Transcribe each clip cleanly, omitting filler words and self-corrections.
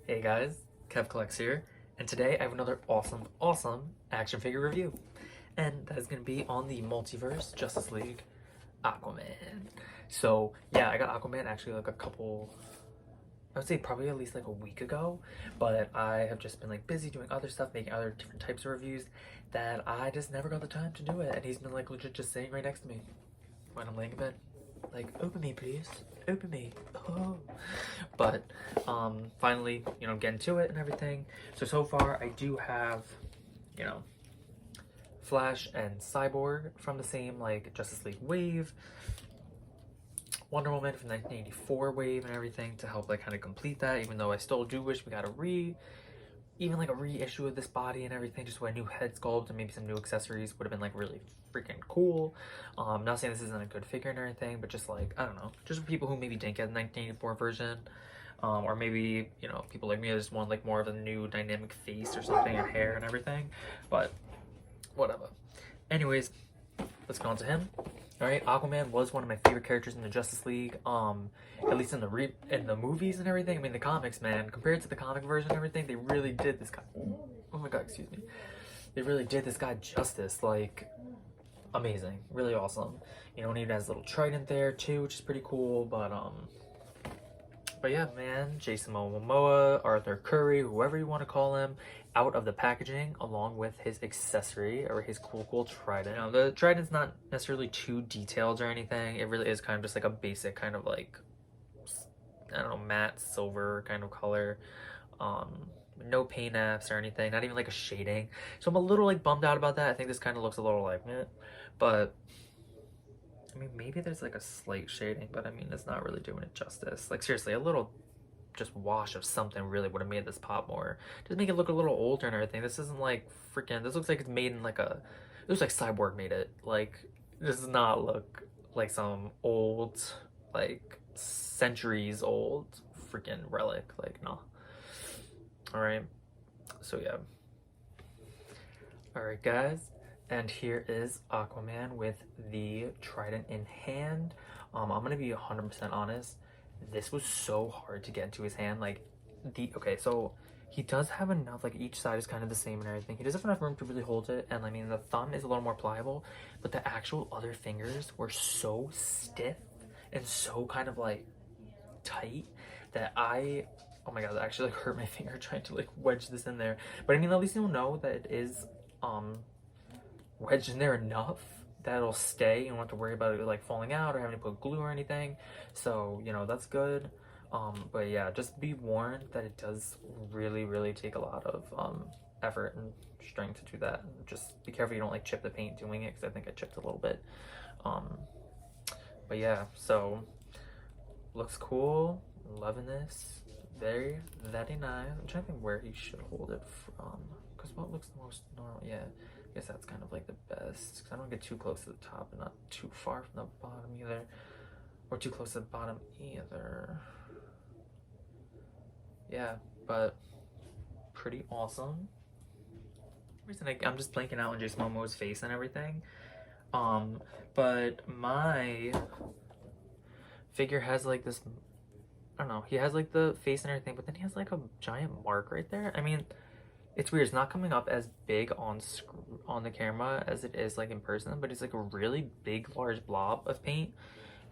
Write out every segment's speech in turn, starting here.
Hey guys, Kev Collects here, and today I have another awesome action figure review. And that is going to be on the Multiverse Justice League Aquaman. So, yeah, I got Aquaman actually like I would say probably at least like a week ago, but I have just been like busy doing other stuff, making other different types of reviews that I just never got the time to do it. And he's been like legit just sitting right next to me when I'm laying in bed. Like, open me, please. Open me. Oh. But finally, getting to it and everything. So far, I do have, you know, Flash and Cyborg from the same, like, Justice League wave. Wonder Woman from 1984 wave and everything to help, like, kind of complete that, even though I still do wish we got a reissue of this body and everything, just with a new head sculpt and maybe some new accessories would have been like really freaking cool. Not saying this isn't a good figure and everything, but just like, I don't know, just for people who maybe didn't get the 1984 version, or maybe, people like me that just want like more of a new dynamic face or something and hair and everything, but whatever. Anyways, let's go on to him. All right, Aquaman was one of my favorite characters in the Justice League. At least in the movies and everything. I mean, the comics, man. Compared to the comic version and everything, they really did this guy. Oh my god, excuse me. They really did this guy justice. Like, amazing, really awesome. And he has a little trident there too, which is pretty cool. But yeah, man, Jason Momoa, Arthur Curry, whoever you want to call him, out of the packaging along with his accessory or his cool trident. Now, the trident's not necessarily too detailed or anything. It really is kind of just like a basic kind of like, I don't know, matte silver kind of color. No paint apps or anything, not even like a shading. So I'm a little like bummed out about that. I think this kind of looks a little like meh, but I mean, maybe there's like a slight shading, but I mean, it's not really doing it justice. Like, seriously, a little just wash of something really would have made this pop more. Just make it look a little older and everything. This isn't like freaking, this looks like it's made in like it looks like Cyborg made it. Like, this does not look like some old, like, centuries old freaking relic. Like, no. Alright. So, yeah. Alright, guys. And here is Aquaman with the trident in hand. I'm gonna be 100% honest. This was so hard to get into his hand. Like, okay, so he does have enough, like, each side is kind of the same and everything. He does have enough room to really hold it. And I mean, the thumb is a little more pliable, but the actual other fingers were so stiff and so kind of like tight that oh my god, that actually like hurt my finger trying to like wedge this in there. But I mean, at least you'll know that it is wedged in there enough that it'll stay. You don't have to worry about it like falling out or having to put glue or anything. So, that's good. But yeah, just be warned that it does really take a lot of effort and strength to do that. And just be careful you don't like chip the paint doing it, because I think I chipped a little bit. But yeah, so looks cool. Loving this. Very nice. I'm trying to think where he should hold it from, because what looks the most normal? Yeah, I guess that's kind of like the best, because I don't get too close to the top and not too far from the bottom either, or too close to the bottom either. Yeah, but pretty awesome. Reason I'm just blanking out on Jason Momoa's face and everything. But my figure has like this, I don't know, he has like the face and everything, but then he has like a giant mark right there. I mean, it's weird. It's not coming up as big on the camera as it is like in person, but it's like a really big, large blob of paint.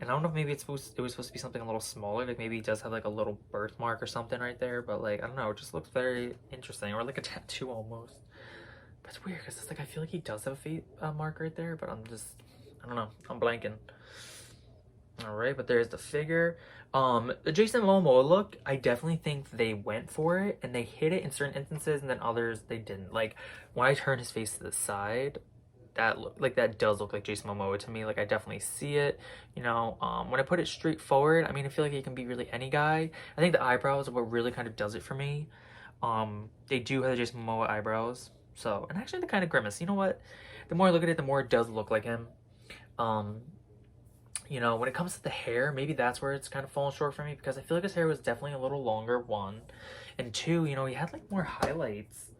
And I don't know if maybe it was supposed to be something a little smaller. Like maybe he does have like a little birthmark or something right there, but like, I don't know. It just looks very interesting, or like a tattoo almost. But it's weird because it's like, I feel like he does have a face mark right there, but I don't know. I'm blanking. All right, but there's the figure. The Jason Momoa look, I definitely think they went for it and they hit it in certain instances, and then others they didn't. Like when I turn his face to the side, that does look like Jason Momoa to me. Like I definitely see it. When I put it straight forward, I mean, I feel like it can be really any guy. I think the eyebrows are what really kind of does it for me. They do have the Jason Momoa eyebrows. So, and actually the kind of grimace. You know what? The more I look at it, the more it does look like him. When it comes to the hair, maybe that's where it's kind of fallen short for me, because I feel like his hair was definitely a little longer, one. And two, he had like more highlights.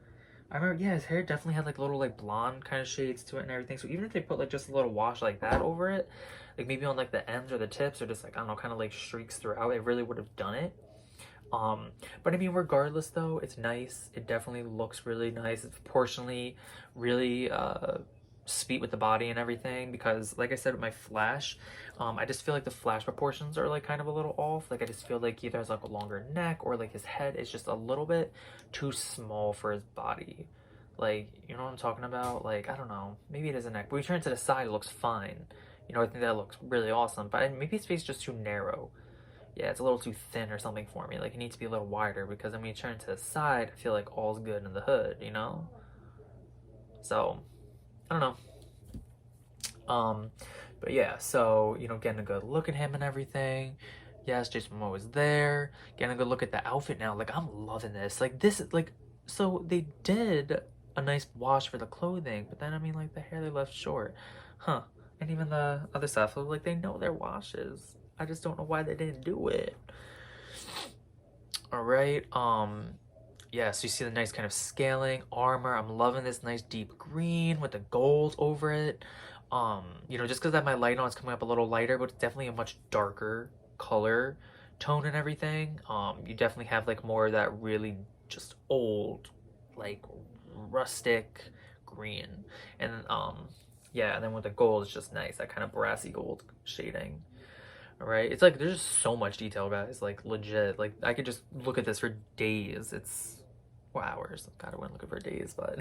I remember, yeah, his hair definitely had like little like blonde kind of shades to it and everything. So even if they put like just a little wash like that over it, like maybe on like the ends or the tips, or just like, I don't know, kind of like streaks throughout, it really would have done it. But I mean, regardless though, it's nice. It definitely looks really nice. It's proportionally really sweet with the body and everything, because like I said with my Flash, I just feel like the Flash proportions are like kind of a little off. Like I just feel like he either has like a longer neck, or like his head is just a little bit too small for his body. Like, you know what I'm talking about? Like, I don't know, maybe it is a neck, but we turn it to the side, it looks fine. You know, I think that looks really awesome, but maybe his face is just too narrow. Yeah, it's a little too thin or something for me. Like, it needs to be a little wider, because then when you turn to the side, I feel like all's good in the hood, you know? So, I don't know. But yeah, so, you know, getting a good look at him and everything. Yes, Jason Momoa is there. Getting a good look at the outfit now. Like, I'm loving this. Like, this, like, so they did a nice wash for the clothing, but then, I mean, like, the hair they left short. Huh. And even the other stuff, like, they know their washes. I just don't know why they didn't do it. All right. Yeah, so you see the nice kind of scaling armor. I'm loving this nice deep green with the gold over it. You know, just because I have my light on, it's coming up a little lighter, but it's definitely a much darker color tone and everything. You definitely have like more of that really just old, like rustic green. And yeah, and then with the gold, it's just nice, that kind of brassy gold shading. All right, it's like there's just so much detail, guys. Like legit, like I could just look at this for days. It's, well, hours. God, I wouldn't look at it for days, but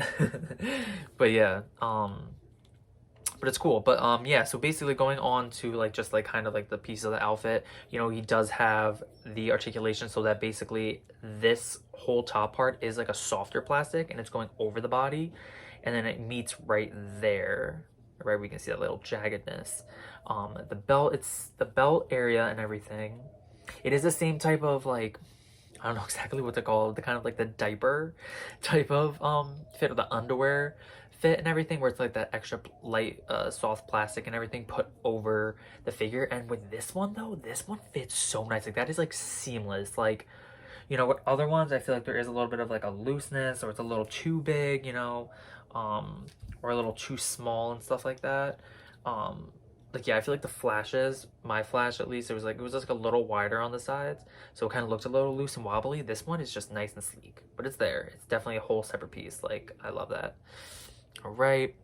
but yeah, but it's cool. But yeah, so basically going on to like just like kind of like the piece of the outfit, you know, he does have the articulation, so that basically this whole top part is like a softer plastic and it's going over the body, and then it meets right there, right? We can see that little jaggedness. The belt, it's the belt area and everything. It is the same type of like, I don't know exactly what to call it, the kind of like the diaper type of fit, or the underwear fit and everything, where it's like that extra light soft plastic and everything put over the figure. And with this one though, this one fits so nice. Like that is like seamless. Like, you know, with other ones I feel like there is a little bit of like a looseness, or it's a little too big, you know, or a little too small and stuff like that. Like, yeah, I feel like the Flashes, my Flash at least, it was just like a little wider on the sides, so it kind of looked a little loose and wobbly. This one is just nice and sleek, but it's there. It's definitely a whole separate piece. Like, I love that. All right,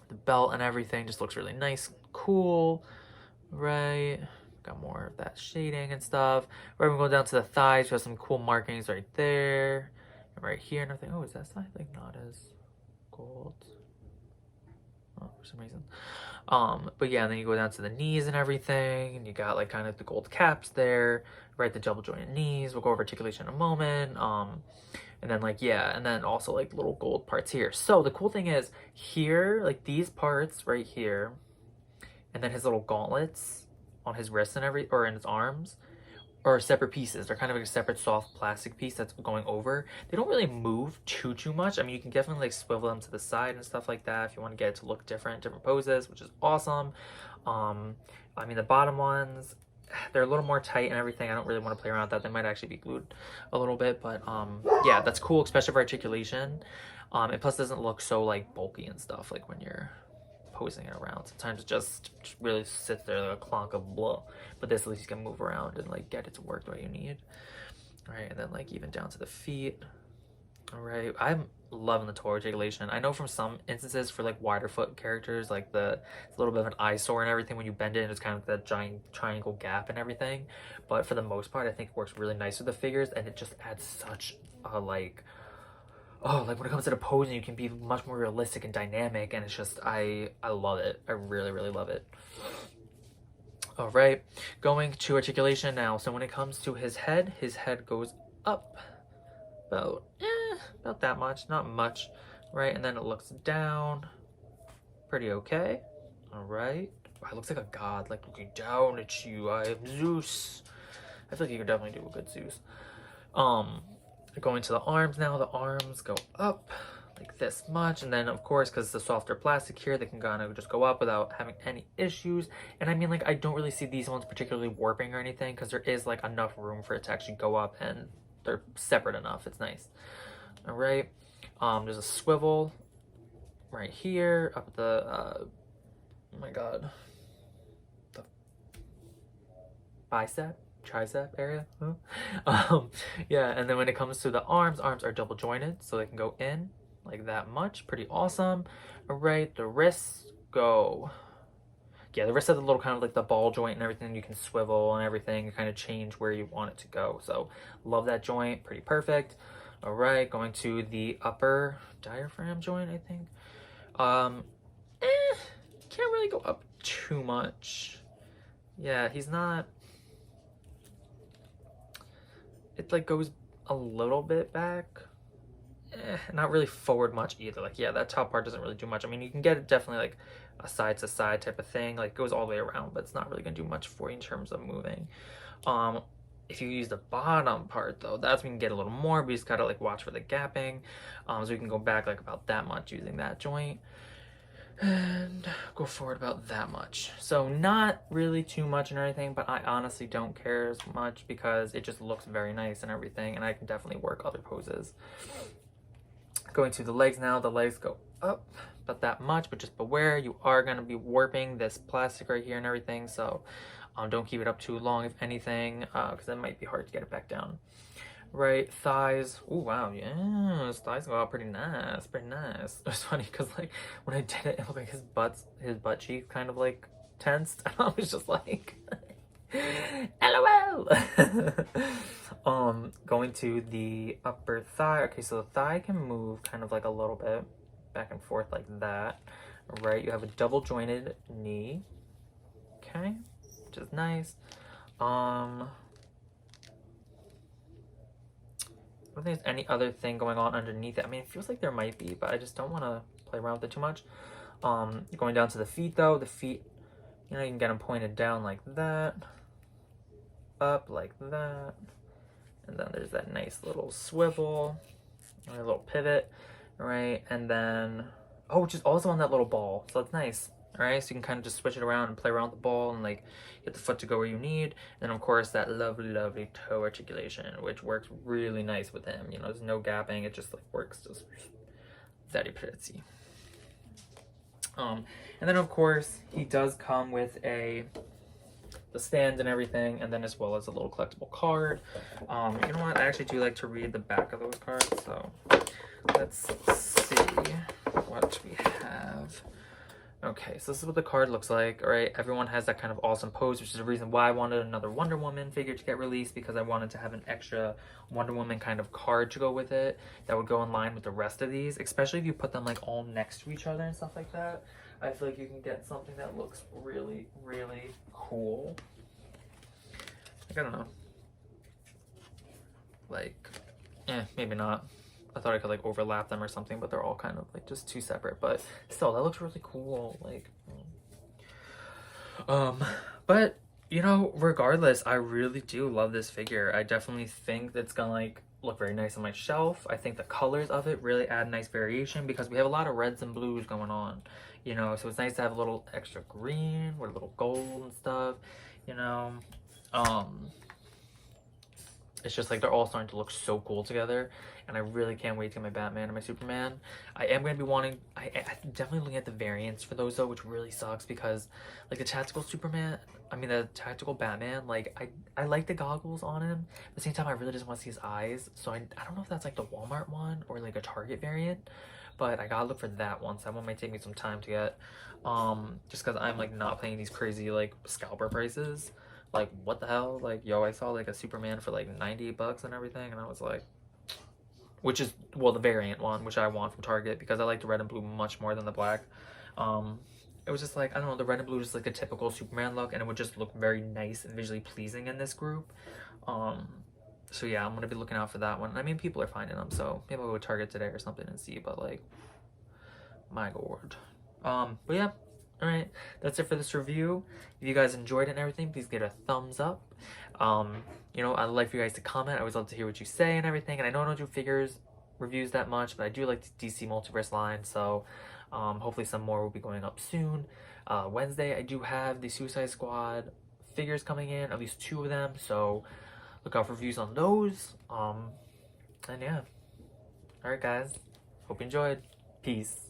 the belt and everything just looks really nice, cool. Right, got more of that shading and stuff. Right, we go down to the thighs. We have some cool markings right there, and right here and everything. Oh, is that side like not as gold? Oh, for some reason. But yeah, and then you go down to the knees and everything, and you got like kind of the gold caps there, right? The double jointed knees. We'll go over articulation in a moment. And then like, yeah, and then also like little gold parts here. So the cool thing is here, like these parts right here, and then his little gauntlets on his wrists and or in his arms, or separate pieces. They're kind of like a separate soft plastic piece that's going over. They don't really move too much. I mean, you can definitely like swivel them to the side and stuff like that if you want to get it to look different poses, which is awesome. I mean, the bottom ones, they're a little more tight and everything. I don't really want to play around with that. They might actually be glued a little bit, but yeah, that's cool, especially for articulation. And plus it doesn't look so like bulky and stuff like when you're posing it around. Sometimes it just really sits there like a clunk of blah, but this at least you can move around and like get it to work the way you need. All right, and then like even down to the feet. All right, I'm loving the toe articulation. I know from some instances for like wider foot characters, like it's a little bit of an eyesore and everything when you bend it, it's kind of that giant triangle gap and everything, but for the most part I think it works really nice with the figures, and it just adds such a like, oh, like when it comes to the posing, you can be much more realistic and dynamic, and it's just, I love it. I really love it. All right, going to articulation now. So when it comes to his head goes up about that much, not much, right? And then it looks down, pretty okay. All right, wow, it looks like a god, like looking down at you. I am Zeus. I feel like you could definitely do a good Zeus. Going to the arms now, the arms go up like this much, and then of course because the softer plastic here, they can kind of just go up without having any issues. And I mean, like, I don't really see these ones particularly warping or anything, because there is like enough room for it to actually go up, and they're separate enough. It's nice. All right, there's a swivel right here up the oh my god, the bicep tricep area. Yeah, and then when it comes to the arms are double jointed, so they can go in like that much. Pretty awesome. All right, the wrists go. Yeah, the wrist has a little kind of like the ball joint and everything. You can swivel and everything, and kind of change where you want it to go. So love that joint, pretty perfect. All right, going to the upper diaphragm joint, I think. Can't really go up too much. Yeah, he's not. It like goes a little bit back. Not really forward much either. Like, yeah, that top part doesn't really do much. I mean, you can get it definitely like a side to side type of thing, like goes all the way around, but it's not really gonna do much for you in terms of moving. If you use the bottom part though, that's when you can get a little more, but you just gotta like watch for the gapping. So you can go back like about that much using that joint and go forward about that much. So not really too much and everything, but I honestly don't care as much because it just looks very nice and everything, and I can definitely work other poses. Going to the legs now, the legs go up about that much, but just beware, you are going to be warping this plastic right here and everything, so don't keep it up too long if anything, because it might be hard to get it back down. Right, thighs. Oh wow, yeah, thighs go out pretty nice, pretty nice. It's funny because like when I did it, it looked like his butt cheeks kind of like tensed, and I was just like LOL. Going to the upper thigh. Okay, so the thigh can move kind of like a little bit back and forth like that. Right, you have a double jointed knee. Okay, which is nice. I don't think there's any other thing going on underneath it. I mean, it feels like there might be, but I just don't want to play around with it too much. Going down to the feet though, the feet, you know, you can get them pointed down like that, up like that, and then there's that nice little swivel, a little pivot, right? And then, oh, which is also on that little ball, so that's nice. All right, so you can kind of just switch it around and play around with the ball and like get the foot to go where you need. And then of course that lovely toe articulation, which works really nice with him. You know, there's no gapping, it just like works just very pretty. And then of course he does come with the stand and everything, and then as well as a little collectible card. You know what, I actually do like to read the back of those cards, so let's see what we have. Okay, so this is what the card looks like. All right, everyone has that kind of awesome pose, which is the reason why I wanted another Wonder Woman figure to get released, because I wanted to have an extra Wonder Woman kind of card to go with it that would go in line with the rest of these, especially if you put them like all next to each other and stuff like that. I feel like you can get something that looks really cool. Like, I don't know, like, maybe not. I thought I could like overlap them or something, but they're all kind of like just two separate, but still that looks really cool. Like, but you know, regardless, I really do love this figure. I definitely think that's gonna like look very nice on my shelf. I think the colors of it really add nice variation because we have a lot of reds and blues going on, you know, so it's nice to have a little extra green with a little gold and stuff, you know. It's just like they're all starting to look so cool together, and I really can't wait to get my Batman and my Superman. I am going to be wanting, I'm definitely looking at the variants for those though, which really sucks because like the tactical the tactical Batman, like I like the goggles on him. At the same time, I really just want to see his eyes, so I don't know if that's like the Walmart one or like a Target variant, but I gotta look for that one, so that one might take me some time to get, just because I'm like not paying these crazy like scalper prices. Like, what the hell? Like, yo, I saw like a Superman for like 98 bucks and everything, and I was like, which is, well, the variant one, which I want from Target because I like the red and blue much more than the black. It was just like, I don't know, the red and blue is like a typical Superman look, and it would just look very nice and visually pleasing in this group. So yeah, I'm gonna be looking out for that one. I mean, people are finding them, so maybe I'll go to Target today or something and see, but like, my god. But yeah. Alright, that's it for this review. If you guys enjoyed it and everything, please give it a thumbs up. You know, I'd like for you guys to comment. I always love to hear what you say and everything. And I know I don't do figures reviews that much, but I do like the DC Multiverse line. So hopefully some more will be going up soon. Wednesday, I do have the Suicide Squad figures coming in, at least 2 of them. So look out for reviews on those. And yeah. Alright guys, hope you enjoyed. Peace.